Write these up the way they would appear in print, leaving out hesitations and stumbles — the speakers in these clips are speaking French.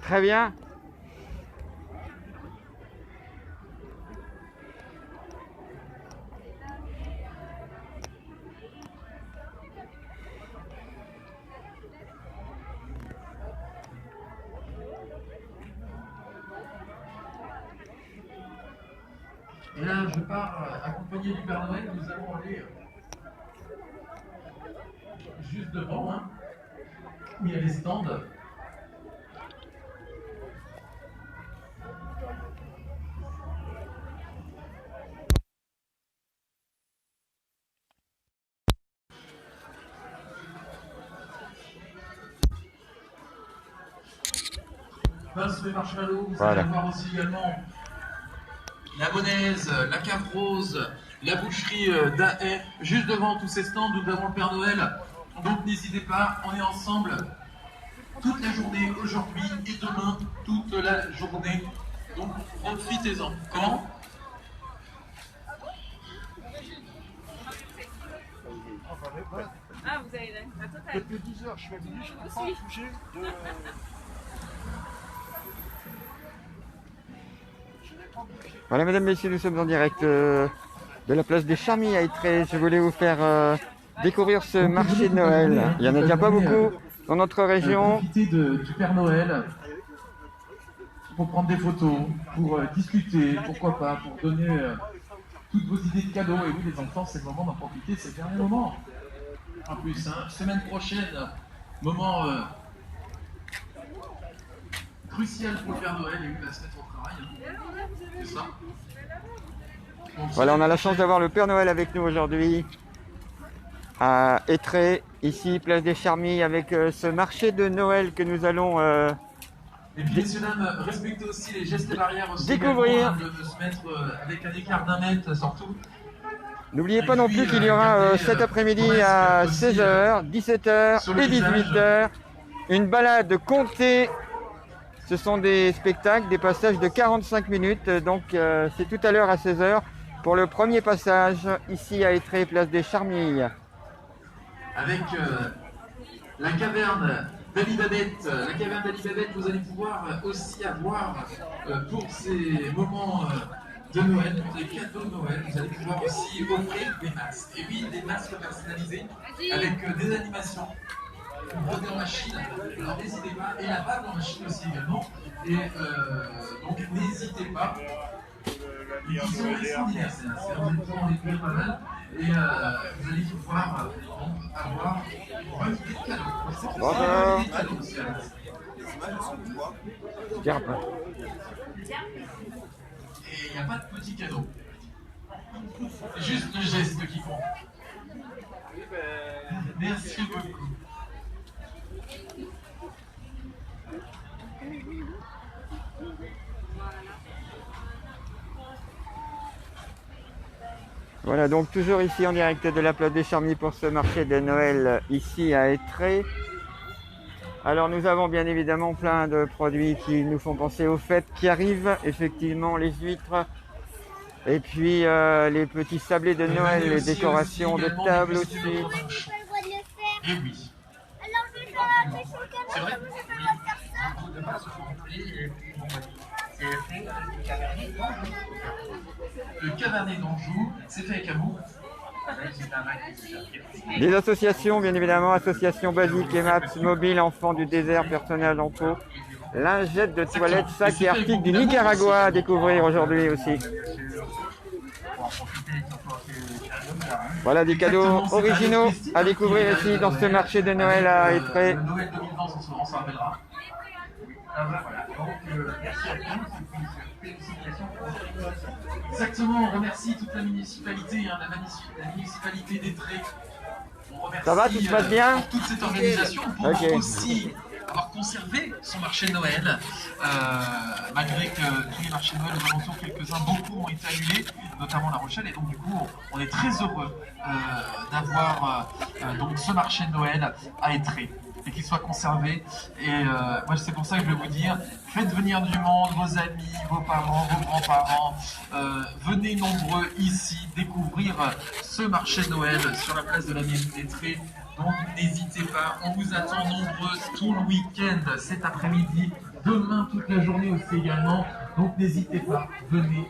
Très bien. Et là, je pars accompagné du Père Noël. Nous allons aller juste devant, hein, où il y a les stands. Pince les marshmallows, vous allez voir aussi également la Bonaise, la Cave Rose, la boucherie d'Ahay. Juste devant tous ces stands, nous avons le Père Noël. Donc n'hésitez pas, on est ensemble toute la journée, aujourd'hui et demain, toute la journée. Donc profitez-en. Comment ? Ah, vous avez la totale. Depuis 10 heures, je suis venu, je ne peux pas bouger de... Voilà, mesdames, messieurs, nous sommes en direct de la place des Charmilles à Ytré. Je voulais vous faire découvrir ce marché de Noël. Il n'y en a déjà pas beaucoup dans notre région. Profitez du Père Noël pour prendre des photos, pour discuter, pourquoi pas, pour donner toutes vos idées de cadeaux. Et oui, les enfants, c'est le moment d'en profiter, c'est le dernier moment. En plus, hein, semaine prochaine, moment crucial pour le Père Noël, et oui, il va se mettre au travail. Hein. C'est ça. Voilà, on a la chance d'avoir le Père Noël avec nous aujourd'hui à Ytré, ici, place des Charmilles, avec ce marché de Noël que nous allons et puis, messieurs, dames, respectez aussi les gestes barrières aussi. découvrir. De se mettre avec un écart d'1 mètre, surtout. N'oubliez pas non plus qu'il y aura cet après-midi à 16h, 17h et 18h une balade comptée. Ce sont des spectacles, des passages de 45 minutes, donc c'est tout à l'heure à 16h pour le premier passage ici à Ytré, place des Charmilles. Avec la caverne d'Alibabeth. La caverne d'Alibabeth, vous allez pouvoir aussi avoir pour ces moments de Noël, pour les cadeaux de Noël, vous allez pouvoir aussi offrir des masques. Et oui, des masques personnalisés avec des animations. Une brodeur machine, alors n'hésitez pas, et la bague en machine aussi également. Et donc n'hésitez pas. Ils sont extraordinaires, c'est un des plus pas mal. Et vous allez pouvoir avoir une idée de cadeau. Bonjour. Des cadeaux aussi. Tiens. Et il n'y a pas de petits cadeaux. C'est juste le geste qui compte. Merci beaucoup. Voilà, donc toujours ici en direct de la place des Charmilles pour ce marché de Noël ici à Ytré. Alors nous avons bien évidemment plein de produits qui nous font penser aux fêtes qui arrivent, effectivement les huîtres, et puis les petits sablés de Noël, les décorations de table aussi. Et oui. Alors je vais faire un pêche au canard, C'est vrai. je vais faire ça. Le Cabernet d'Anjou, c'est fait avec amour. Des associations, bien évidemment, associations basiques, EMAPS, mobile, enfants du désert, personnel en peau, lingettes de toilette, sacs et articles du Nicaragua à découvrir aujourd'hui aussi. Voilà des cadeaux originaux à découvrir ici dans ce marché de Noël à Ytré. Noël 2020, on s'en rappellera. Voilà. Donc, merci à tous. Félicitations. Exactement, on remercie toute la municipalité, hein, la municipalité d'Ytré. On remercie Ça va, tout se passe bien pour toute cette organisation, pour aussi avoir conservé son marché de Noël, malgré que tous les marchés de Noël aux alentours, quelques-uns, beaucoup ont été annulés, notamment La Rochelle, et donc du coup on est très heureux d'avoir donc ce marché de Noël à Ytré et qu'il soit conservé. Et moi c'est pour ça que je vais vous dire, faites venir du monde, vos amis, vos parents, vos grands-parents, venez nombreux ici découvrir ce marché de Noël sur la place de la mairie d'Ytré. Donc n'hésitez pas, on vous attend nombreux tout le week-end cet après-midi demain toute la journée aussi également. Donc n'hésitez pas, venez, venez,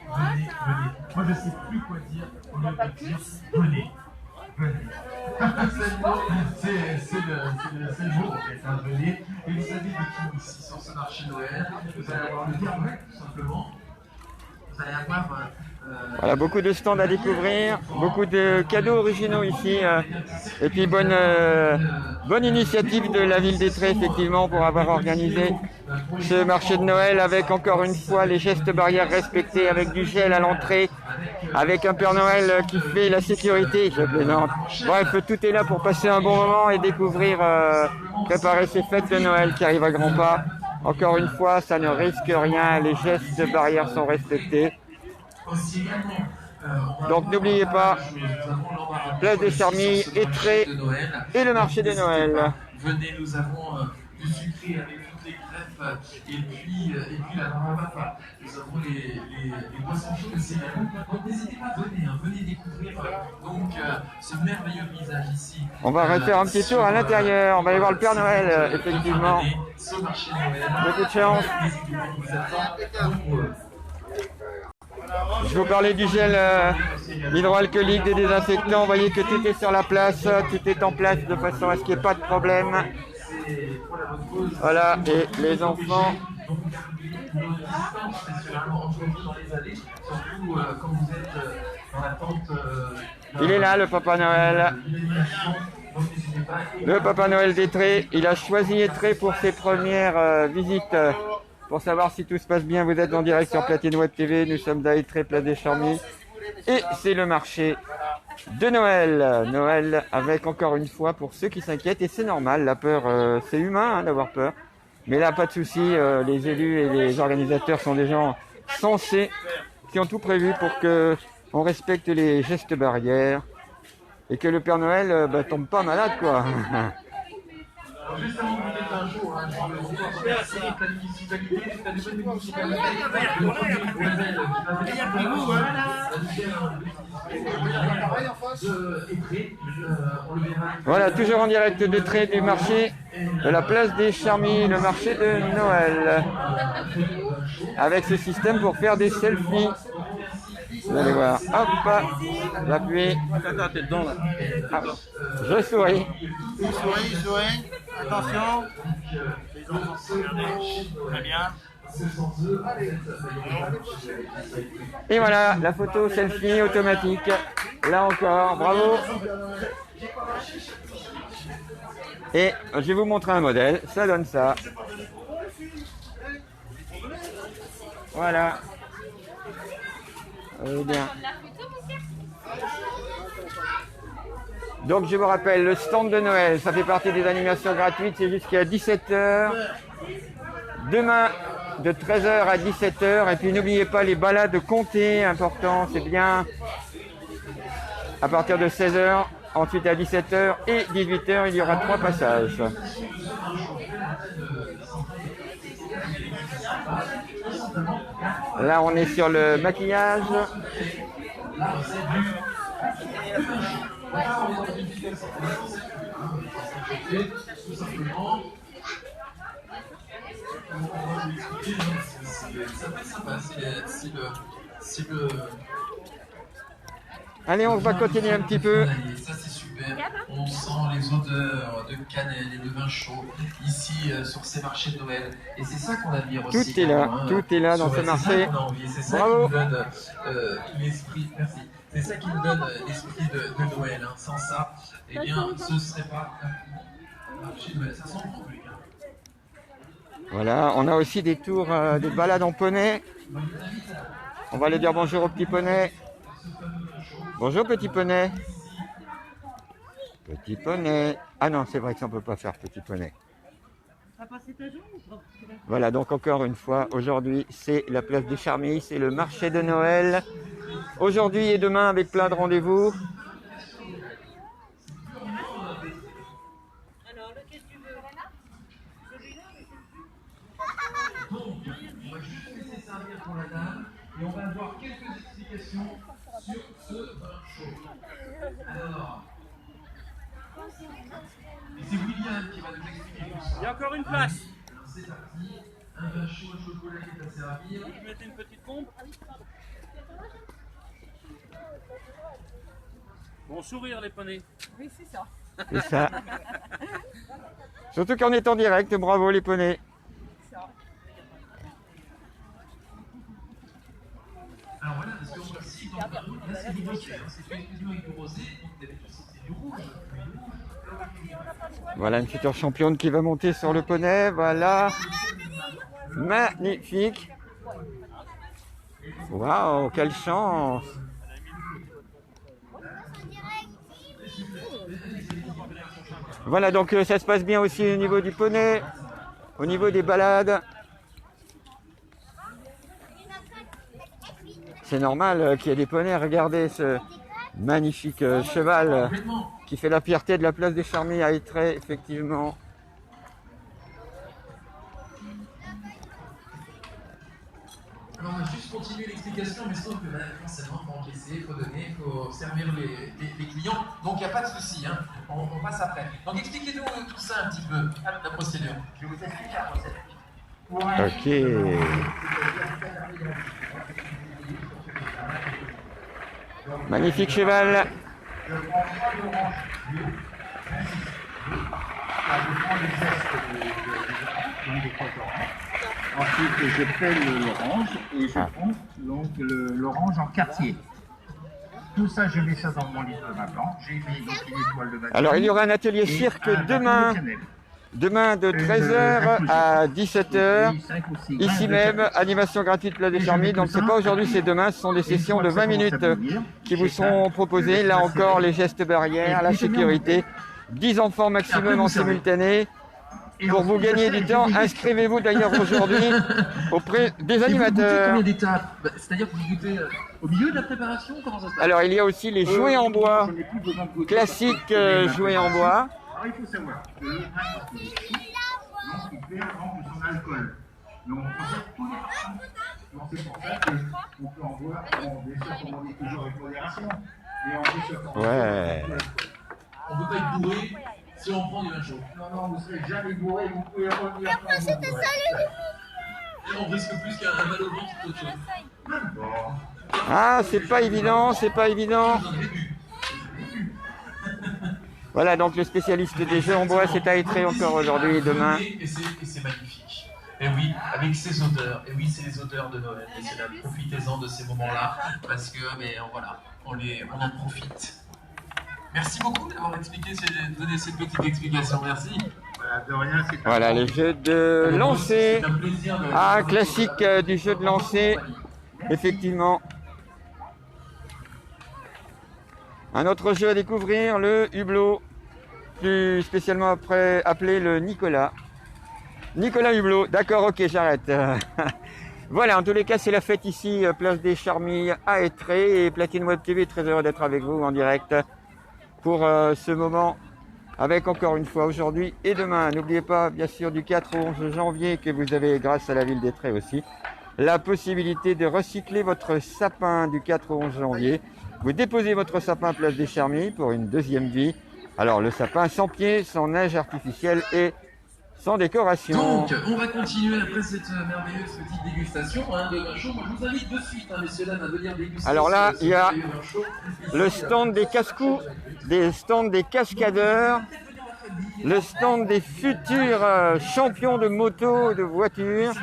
venez. Moi je sais plus quoi dire au lieu de dire venez. C'est le mot en fait, hein, venez. Et vous avez des tout ici sur ce marché Noël. Vous allez avoir le Père Noël tout simplement. Vous allez avoir Voilà, beaucoup de stands à découvrir, beaucoup de cadeaux originaux ici. Et puis bonne initiative de la ville d'Étré effectivement pour avoir organisé ce marché de Noël avec encore une fois les gestes barrières respectés, avec du gel à l'entrée, avec un Père Noël qui fait la sécurité, je plaisante. Bref, tout est là pour passer un bon moment et découvrir, préparer ces fêtes de Noël qui arrivent à grands pas. Encore une fois, ça ne risque rien, les gestes barrières sont respectés. Donc n'oubliez pas, place des Charmilles, Étré et le marché de Noël. Venez, nous avons du sucré avec toutes les crêpes et puis la papa. Nous avons les boissons chaudes aussi. Donc n'hésitez pas, venez, venez découvrir donc ce merveilleux visage ici. On va refaire un petit tour à l'intérieur, on va aller voir le Père Noël, effectivement. Ce marché Noël. Beaucoup de chance. Je vous parlais du gel hydroalcoolique, des désinfectants. Vous voyez que tout est sur la place, tout est en place de façon à ce qu'il n'y ait pas de problème. Voilà, et les enfants. Il est là, le Papa Noël. Le Papa Noël d'Étré. Il a choisi Étré pour ses premières visites. Pour savoir si tout se passe bien, vous êtes en direct sur Platine Web TV. Nous sommes à Étré, place des Charmilles. Et c'est le marché de Noël. Noël avec, encore une fois, pour ceux qui s'inquiètent, et c'est normal, la peur, c'est humain hein, d'avoir peur. Mais là, pas de souci, les élus et les organisateurs sont des gens sensés, qui ont tout prévu pour que on respecte les gestes barrières et que le Père Noël tombe pas malade, quoi. Juste avant de vous mettre un jour, je veux encore remercier la municipalité, la nouvelle municipalité, Voilà, toujours en direct d'Étré du marché de la place des Charmilles, le marché de Noël. Avec ce système pour faire des selfies. Vous allez voir, hop, j'appuie. Attends, t'es dedans là. Ah, je souris. Il sourit. Attention. Les enfants sont regardés. Très bien. Et voilà, la photo selfie automatique. Là encore, bravo. Et je vais vous montrer un modèle, ça donne ça. Voilà. Bien. Donc je vous rappelle, le stand de Noël, ça fait partie des animations gratuites, c'est jusqu'à 17h. Demain, de 13h à 17h. Et puis n'oubliez pas les balades comptées, important, c'est bien. À partir de 16h, ensuite à 17h et 18h, il y aura 3 passages. Là, on est sur le maquillage. Allez, on va continuer un petit peu. Ça c'est super. On sent les odeurs de cannelle et de vin chaud ici sur ces marchés de Noël. Et c'est ça qu'on admire aussi. Tout est là, tout est là dans ce marché. C'est ça qui nous donne l'esprit. Merci. C'est ça qui nous donne l'esprit de Noël. Hein. Sans ça, eh bien, ce ne serait pas un marché de Noël. Ça sent bon, les gars. Voilà, on a aussi des tours, des balades en poney. On va aller dire bonjour au petit poney. Bonjour petit poney. Petit poney. Ah non, c'est vrai que ça on peut pas faire petit poney. Voilà, donc encore une fois, aujourd'hui c'est la place des Charmilles, c'est le marché de Noël. Aujourd'hui et demain avec plein de rendez-vous. Alors, qu'est-ce que tu veux? Donc, on va juste laisser servir pour la dame et on va avoir quelques explications sur ce vin chaud. Alors, et c'est William qui va nous expliquer tout ça. Il y a encore une place. Alors c'est parti. Un vin chaud au chocolat qui est à servir. Vous mettez une petite pompe. Bon sourire les poneys. Oui, c'est ça. C'est ça. Surtout qu'en est en direct, bravo les poneys. Alors voilà, parce qu'on voit ici, là c'est du rosé, c'est exclusivement avec du rosé, donc d'habitude c'est du rouge. Voilà une future championne qui va monter sur le poney, voilà. Magnifique. Waouh, quelle chance. Voilà, donc ça se passe bien aussi au niveau du poney, au niveau des balades. C'est normal qu'il y ait des poneys. Regardez ce magnifique cheval qui fait la fierté de la place des Charmilles à Étré, effectivement. Alors on va juste continuer l'explication, mais sauf que là, forcément, il faut encaisser, il faut donner, il faut servir les clients. Donc il n'y a pas de souci, hein. On passe après. Donc expliquez-nous tout ça un petit peu, la procédure. Je vais vous expliquer la procédure. Ok. Magnifique cheval. Je prends 3 oranges bio, je prends les zestes donc des 3 oranges. Ensuite, je pèle l'orange et je prends donc l'orange en quartier. Tout ça, je mets ça dans mon livre de vin blanc. J'ai mis donc une étoile de bâton. Alors il y aura un atelier cirque demain. Demain de 13h à 17h, ici même, animation gratuite Place des Charmilles. Donc c'est pas aujourd'hui, c'est demain, ce sont des sessions de 20 minutes qui vous sont proposées. Là encore, les gestes barrières, la sécurité, 10 enfants maximum en simultané. Pour vous gagner du temps, inscrivez-vous d'ailleurs aujourd'hui auprès des animateurs. Combien d'étapes? C'est-à-dire que vous goûtez au milieu de la préparation? Comment ça se passe? Alors il y a aussi les jouets en bois, classiques jouets en bois. Alors il faut savoir que le vin, il est chaud, donc il perd donc son alcool. Donc on possède tous les parfums. Donc c'est pour ça qu'on peut en boire, bon, bien sûr, comme on dit toujours avec modération, mais on peut se faire. Ouais. On ne peut pas être bourré si on prend du vin chaud. Non, non, vous ne serez jamais bourré, vous pouvez revenir. Après, c'était ça le Et on risque plus qu'un mal au ventre qu'autre chose. Bon. Ah, c'est pas évident, c'est pas évident. Vous en avez bu. Voilà, donc le spécialiste des jeux en bois, c'est à Étré encore aujourd'hui et demain. Et c'est magnifique. Et oui, avec ces odeurs. Et oui, c'est les odeurs de Noël. Et c'est là, profitez-en de ces moments-là. Parce que, mais voilà, on en profite. Merci beaucoup d'avoir donné cette petite explication. Merci. Voilà, de rien, c'est Voilà, les jeux de lancer. C'est un plaisir de... Ah, classique du jeu de lancer, effectivement. Un autre jeu à découvrir, le hublot, plus spécialement après appelé le Nicolas. Nicolas Hublot, d'accord, ok, j'arrête. Voilà, en tous les cas, c'est la fête ici, place des Charmilles à Étré. Et Platine Web TV, très heureux d'être avec vous en direct pour ce moment, avec encore une fois aujourd'hui et demain. N'oubliez pas, bien sûr, du 4 au 11 janvier, que vous avez, grâce à la ville d'Étré aussi, la possibilité de recycler votre sapin du 4 au 11 janvier. Vous déposez votre sapin place des Charmilles pour une deuxième vie. Alors, le sapin sans pied, sans neige artificielle et sans décoration. Donc, on va continuer après cette merveilleuse petite dégustation de vin chaud. Moi, je vous invite de suite, messieurs, dames, à venir déguster. Alors là, il y a merveilleux vin chaud. le stand des casse-coups, des stands des cascadeurs, le stand des futurs champions de moto, de voitures.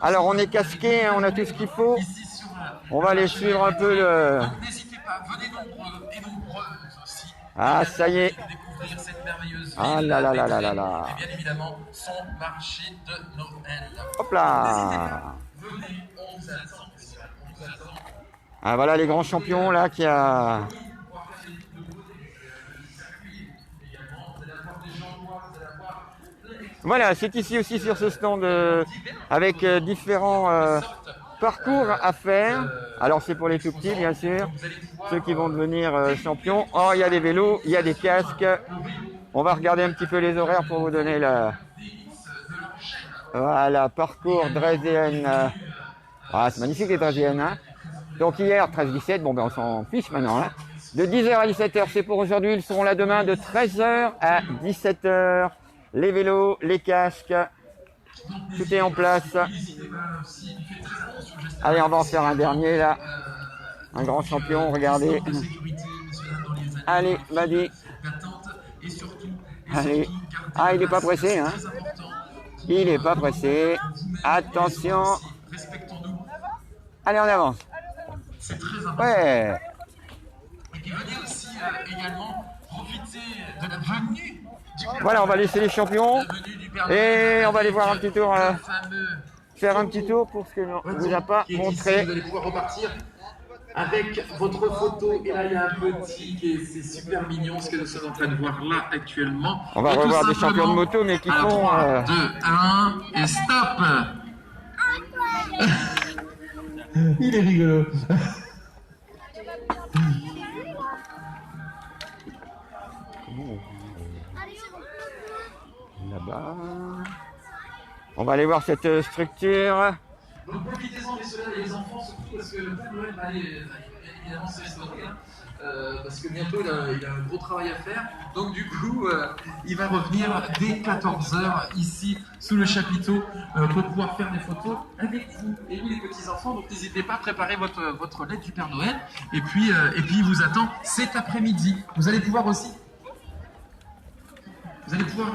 Alors, on est casqué, hein, on a tout ce qu'il faut. On va aller suivre un peu le... Donc, n'hésitez pas, venez nombreux et nombreuses aussi. Ah, ça y est. Découvrir cette merveilleuse Ah ville là là là là là là. et bien évidemment son marché de Noël. Hop là. Venez, on vous attend. On vous attend. Ah, voilà les grands champions là qui a... Voilà, c'est ici aussi sur ce stand avec différents parcours à faire. Alors c'est pour les tout petits bien sûr, ceux qui vont devenir champions. Oh, il y a des vélos, il y a des casques. On va regarder un petit peu les horaires pour vous donner la... Voilà, parcours Dresden. Ah, c'est magnifique les Dresden, hein. Donc hier, 13-17, bon ben on s'en fiche maintenant, hein. De 10h à 17h, c'est pour aujourd'hui. Ils seront là demain de 13h à 17h. Les vélos, les casques, Tout est en place. Allez, on va en faire un dernier là. Un grand champion, regardez. Allez, Madi. Allez. Ah, il n'est pas pressé, hein. Il n'est pas pressé. Attention. Allez, on avance. C'est très important. Ouais. Et puis venez aussi également profiter de la venue du Père Voilà, on va Noël. laisser les champions. La venue du Père Et Noël on va aller avec voir un petit tour. le fameux Faire un petit tour pour ce que l'on ne vous a pas qui est ici. montré. Vous allez pouvoir repartir avec votre photo. Et là, il y a un petit qui est, c'est super mignon ce que nous sommes en train de voir là actuellement. On va Et tout revoir des simplement, champions de moto, mais qui à font... 3, 2, 1 et stop. Il est rigolo. Là-bas. On va aller voir cette structure. Donc profitez-en, messieurs les enfants, surtout parce que le Père Noël va aller évidemment s'explorer, parce que bientôt il a un gros travail à faire. Donc du coup, il va revenir dès 14h ici sous le chapiteau pour pouvoir faire des photos avec vous et vous les petits enfants. Donc n'hésitez pas à préparer votre lettre du Père Noël. Et puis il vous attend cet après-midi. Vous allez pouvoir aussi. Vous allez pouvoir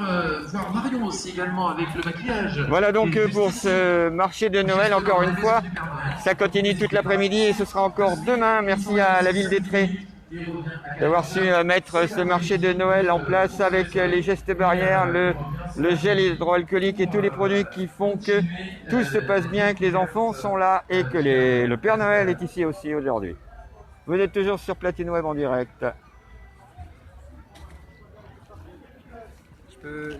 voir Marion aussi également avec le maquillage. Voilà donc Et pour juste ce marché de Noël, encore une fois. Ça continue toute l'après-midi et ce sera encore demain. Merci à la ville d'Étré d'avoir su mettre ce marché de Noël en place avec les gestes barrières, le gel hydroalcoolique et tous les produits qui font que tout se passe bien, que les enfants sont là et que le Père Noël est ici aussi aujourd'hui. Vous êtes toujours sur Platine Web en direct.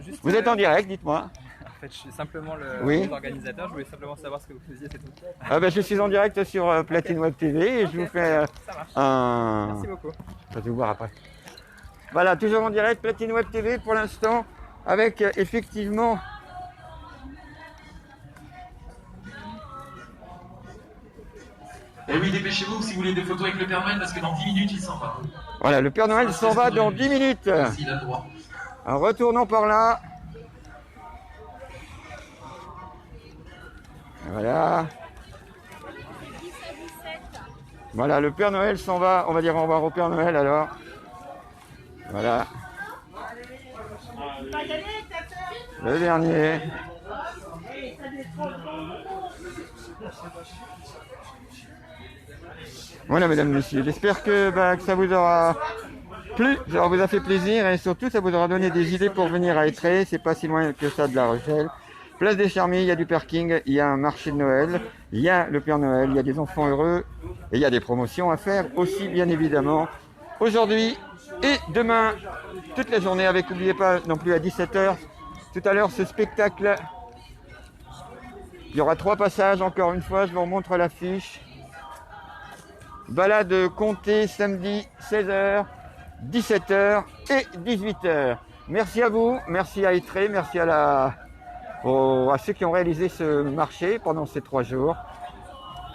Juste, Vous êtes en direct, dites-moi. En fait, je suis simplement Oui. l'organisateur. Je voulais simplement savoir ce que vous faisiez, c'est tout. Ah ben, je suis en direct sur Platine Web TV et je vous fais Ça marche. un... Merci beaucoup. Je vais vous voir après. Voilà, toujours en direct, Platine Web TV pour l'instant, avec effectivement... Et oui, dépêchez-vous si vous voulez des photos avec le Père Noël parce que dans 10 minutes il s'en va. Voilà, le Père Noël s'en va dans 10 minutes. S'il a le droit. En retournant par là. Voilà. Voilà, le Père Noël s'en va. On va dire au revoir au Père Noël alors. Voilà. Le dernier. Voilà, mesdames, messieurs. J'espère que ça vous aura plu, ça vous a fait plaisir et surtout ça vous aura donné des idées pour venir à Étré. C'est pas si loin que ça de La Rochelle. Place des Charmilles, il y a du parking, il y a un marché de Noël, il y a le Père Noël, il y a des enfants heureux et il y a des promotions à faire aussi, bien évidemment. Aujourd'hui et demain, toute la journée avec, n'oubliez pas non plus à 17h, tout à l'heure ce spectacle. Il y aura 3 passages, encore une fois, je vous remontre l'affiche. Balade Comté, samedi 16h, 17h et 18h. Merci à vous, merci à Étré, merci à ceux qui ont réalisé ce marché pendant ces 3 jours.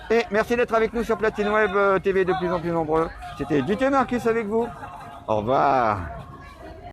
Et merci d'être avec nous sur Platine Web TV de plus en plus nombreux. C'était DJ Marcus avec vous. Au revoir.